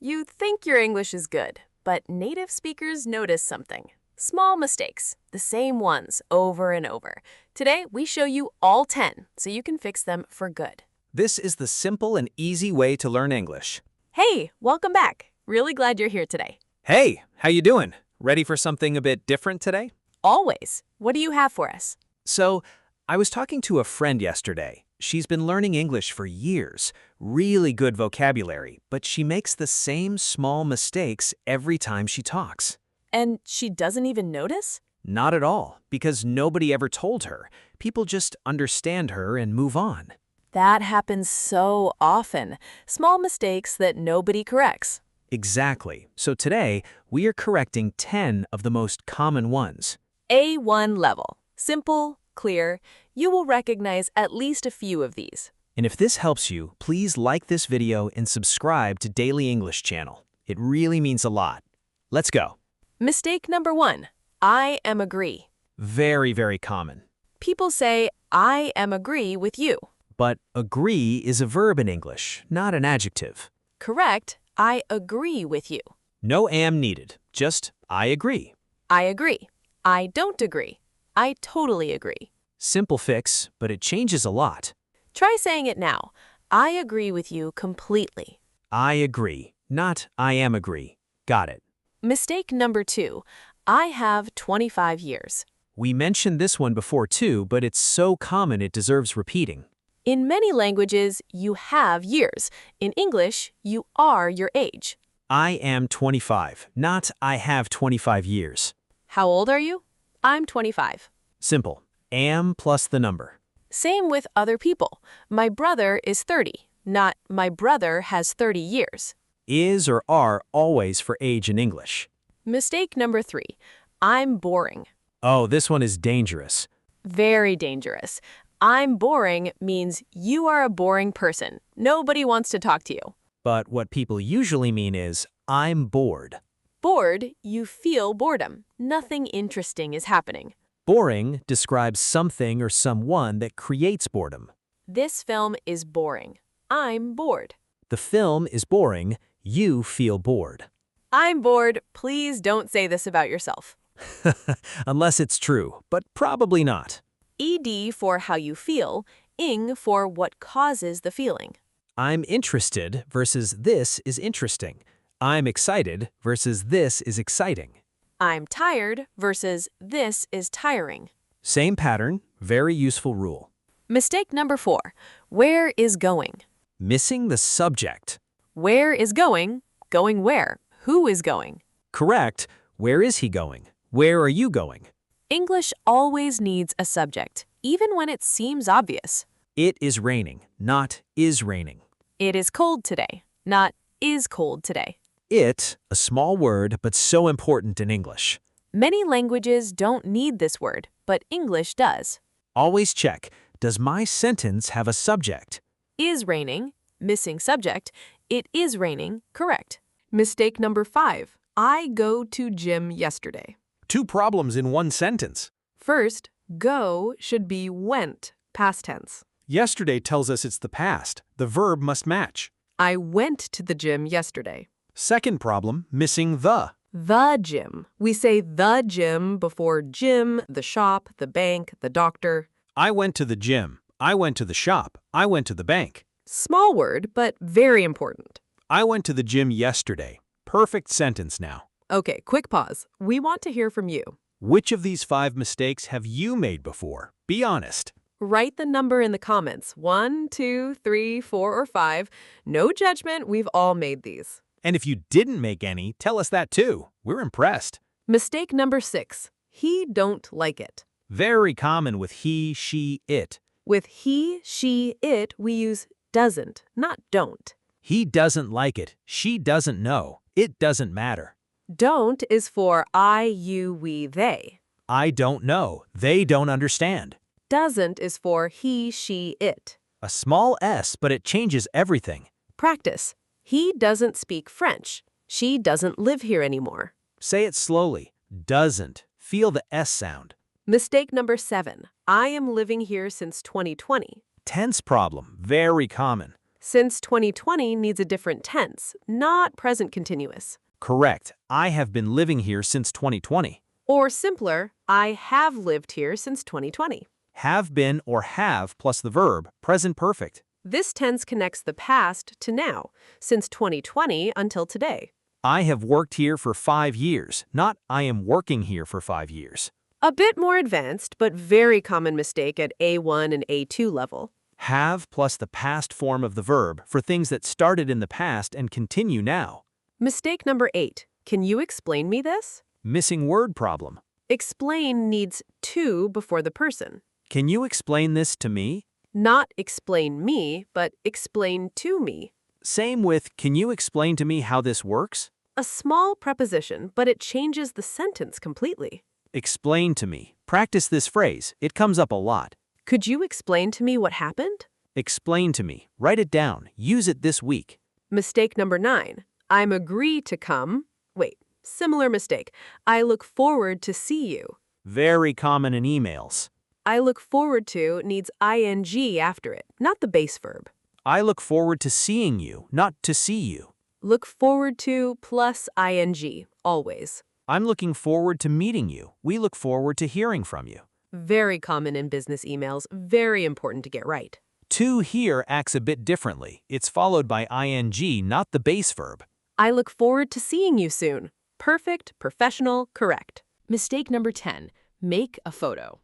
You think your English is good, but native speakers notice something. Small mistakes, the same ones over and over. Today, we show you all 10 so you can fix them for good. This is the simple and easy way to learn English. Hey, welcome back. Really glad you're here today. Hey, how you doing? Ready for something a bit different today? Always. What do you have for us? So, I was talking to a friend yesterday. She's been learning English for years, really good vocabulary, but she makes the same small mistakes every time she talks. And she doesn't even notice? Not at all, because nobody ever told her. People just understand her and move on. That happens so often. Small mistakes that nobody corrects. Exactly. So today, we are correcting 10 of the most common ones. A1 level. Simple, clear. You will recognize at least a few of these. And if this helps you, please like this video and subscribe to Daily English channel. It really means a lot. Let's go. Mistake number 1. I am agree. Very, very common. People say, I am agree with you. But agree is a verb in English, not an adjective. Correct. I agree with you. No am needed, just I agree. I agree. I don't agree. I totally agree. Simple fix, but it changes a lot. Try saying it now. I agree with you completely. I agree, not I am agree. Got it. Mistake number 2. I have 25 years. We mentioned this one before too, but it's so common it deserves repeating. In many languages, you have years. In English, you are your age. I am 25, not I have 25 years. How old are you? I'm 25. Simple. Am plus the number. Same with other people. My brother is 30, not my brother has 30 years. Is or are always for age in English. Mistake number 3. I'm boring. Oh, this one is dangerous. Very dangerous. I'm boring means you are a boring person. Nobody wants to talk to you. But what people usually mean is, I'm bored. Bored, you feel boredom. Nothing interesting is happening. Boring describes something or someone that creates boredom. This film is boring. I'm bored. The film is boring. You feel bored. I'm bored. Please don't say this about yourself. Unless it's true, but probably not. ED for how you feel, ing for what causes the feeling. I'm interested versus this is interesting. I'm excited versus this is exciting. I'm tired versus this is tiring. Same pattern, very useful rule. Mistake number 4. Where is going? Missing the subject. Where is going? Going where? Who is going? Correct. Where is he going? Where are you going? English always needs a subject, even when it seems obvious. It is raining, not is raining. It is cold today, not is cold today. It, a small word, but so important in English. Many languages don't need this word, but English does. Always check, does my sentence have a subject? Is raining, missing subject. It is raining, correct. Mistake number 5. I go to gym yesterday. 2 problems in one sentence. First, go should be went, past tense. Yesterday tells us it's the past. The verb must match. I went to the gym yesterday. Second problem, missing the. The gym. We say the gym before gym, the shop, the bank, the doctor. I went to the gym. I went to the shop. I went to the bank. Small word, but very important. I went to the gym yesterday. Perfect sentence now. Okay, quick pause. We want to hear from you. Which of these 5 mistakes have you made before? Be honest. Write the number in the comments. 1, 2, 3, 4, or 5. No judgment, we've all made these. And if you didn't make any, tell us that too. We're impressed. Mistake number 6. He don't like it. Very common with he, she, it. With he, she, it, we use doesn't, not don't. He doesn't like it. She doesn't know. It doesn't matter. Don't is for I, you, we, they. I don't know. They don't understand. Doesn't is for he, she, it. A small s, but it changes everything. Practice. He doesn't speak French. She doesn't live here anymore. Say it slowly. Doesn't. Feel the s sound. Mistake number 7. I am living here since 2020. Tense problem. Very common. Since 2020 needs a different tense, not present continuous. Correct. I have been living here since 2020. Or simpler, I have lived here since 2020. Have been or have plus the verb, present perfect. This tense connects the past to now, since 2020 until today. I have worked here for 5 years, not I am working here for 5 years. A bit more advanced, but very common mistake at A1 and A2 level. Have plus the past form of the verb for things that started in the past and continue now. Mistake number 8. Can you explain me this? Missing word problem. Explain needs to before the person. Can you explain this to me? Not explain me, but explain to me. Same with, can you explain to me how this works? A small preposition, but it changes the sentence completely. Explain to me. Practice this phrase. It comes up a lot. Could you explain to me what happened? Explain to me. Write it down. Use it this week. Mistake number 9. I'm agree to come. Wait, similar mistake. I look forward to see you. Very common in emails. I look forward to needs ing after it, not the base verb. I look forward to seeing you, not to see you. Look forward to plus ing, always. I'm looking forward to meeting you. We look forward to hearing from you. Very common in business emails, very important to get right. To here acts a bit differently. It's followed by ing, not the base verb. I look forward to seeing you soon. Perfect, professional, correct. Mistake number 10. Make a photo.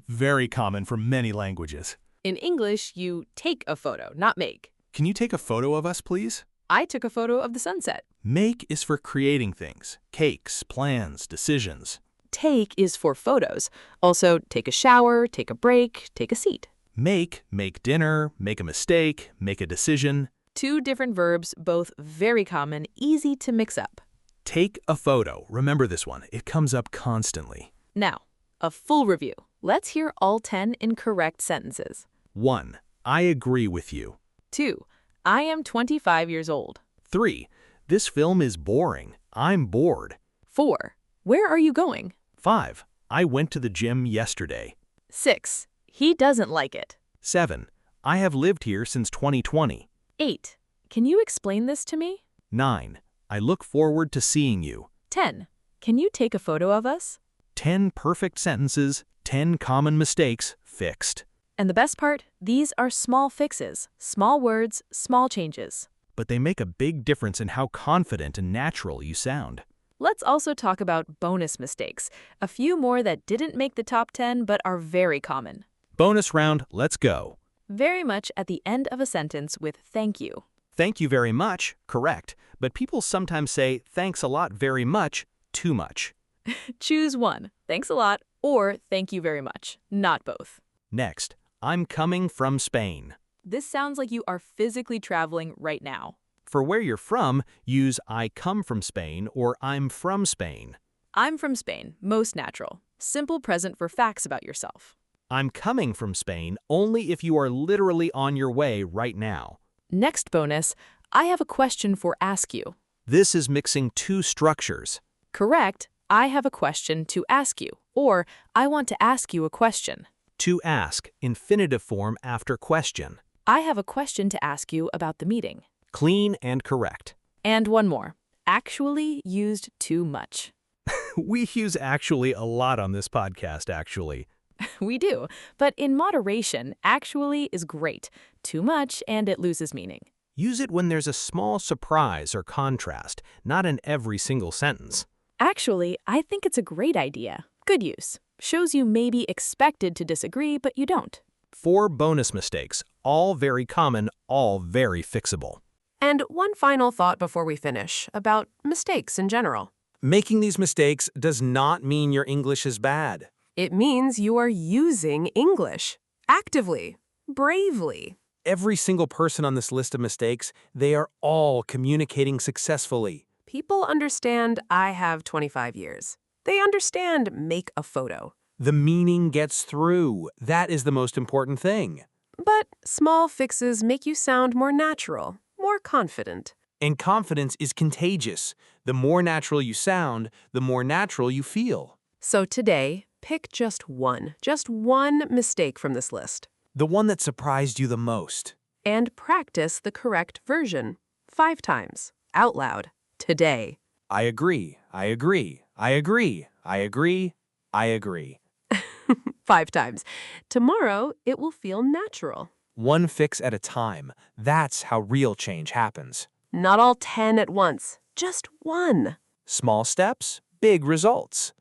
Very common for many languages. In English, you take a photo, not make. Can you take a photo of us, please? I took a photo of the sunset. Make is for creating things. Cakes, plans, decisions. Take is for photos. Also, take a shower, take a break, take a seat. Make dinner, make a mistake, make a decision. 2 different verbs, both very common, easy to mix up. Take a photo. Remember this one. It comes up constantly. Now, a full review. Let's hear all 10 incorrect sentences. 1. I agree with you. 2. I am 25 years old. 3. This film is boring. I'm bored. 4. Where are you going? 5. I went to the gym yesterday. 6. He doesn't like it. 7. I have lived here since 2020. 8. Can you explain this to me? 9. I look forward to seeing you. 10. Can you take a photo of us? 10 perfect sentences, 10 common mistakes, fixed. And the best part, these are small fixes, small words, small changes. But they make a big difference in how confident and natural you sound. Let's also talk about bonus mistakes, a few more that didn't make the top 10 but are very common. Bonus round, let's go. Very much at the end of a sentence with thank you. Thank you very much, correct, but people sometimes say thanks a lot very much, too much. Choose one, thanks a lot, or thank you very much, not both. Next, I'm coming from Spain. This sounds like you are physically traveling right now. For where you're from, use I come from Spain or I'm from Spain. I'm from Spain, most natural. Simple present for facts about yourself. I'm coming from Spain only if you are literally on your way right now. Next bonus, I have a question for ask you. This is mixing 2 structures. Correct, I have a question to ask you, or I want to ask you a question. To ask, infinitive form after question. I have a question to ask you about the meeting. Clean and correct. And one more, actually used too much. We use actually a lot on this podcast, actually. We do, but in moderation, actually is great. Too much and it loses meaning. Use it when there's a small surprise or contrast, not in every single sentence. Actually, I think it's a great idea. Good use. Shows you maybe expected to disagree, but you don't. 4 bonus mistakes, all very common, all very fixable. And one final thought before we finish about mistakes in general. Making these mistakes does not mean your English is bad. It means you are using English actively, bravely. Every single person on this list of mistakes, they are all communicating successfully. People understand I have 25 years. They understand make a photo. The meaning gets through. That is the most important thing. But small fixes make you sound more natural, more confident. And confidence is contagious. The more natural you sound, the more natural you feel. So today, pick just one mistake from this list. The one that surprised you the most. And practice the correct version 5 times, out loud, today. I agree. I agree. I agree. I agree. I agree. 5 times. Tomorrow, it will feel natural. One fix at a time. That's how real change happens. Not all 10 at once, just one. Small steps, big results.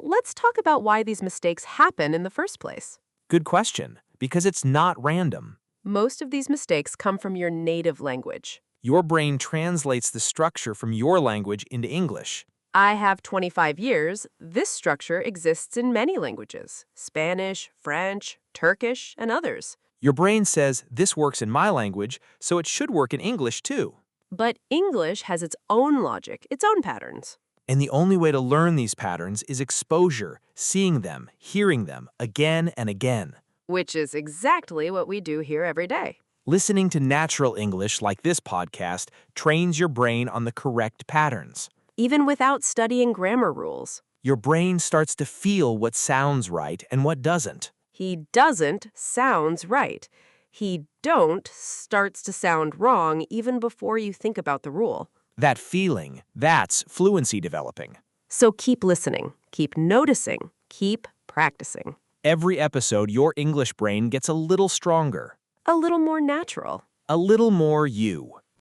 Let's talk about why these mistakes happen in the first place. Good question, because it's not random. Most of these mistakes come from your native language. Your brain translates the structure from your language into English. I have 25 years. This structure exists in many languages: Spanish, French, Turkish, and others. Your brain says, this works in my language, so it should work in English too. But English has its own logic, its own patterns. And the only way to learn these patterns is exposure, seeing them, hearing them, again and again. Which is exactly what we do here every day. Listening to natural English like this podcast trains your brain on the correct patterns. Even without studying grammar rules. Your brain starts to feel what sounds right and what doesn't. He doesn't sounds right. He don't starts to sound wrong even before you think about the rule. That feeling, that's fluency developing. So keep listening, keep noticing, keep practicing. Every episode, your English brain gets a little stronger, A little more natural. a little more you.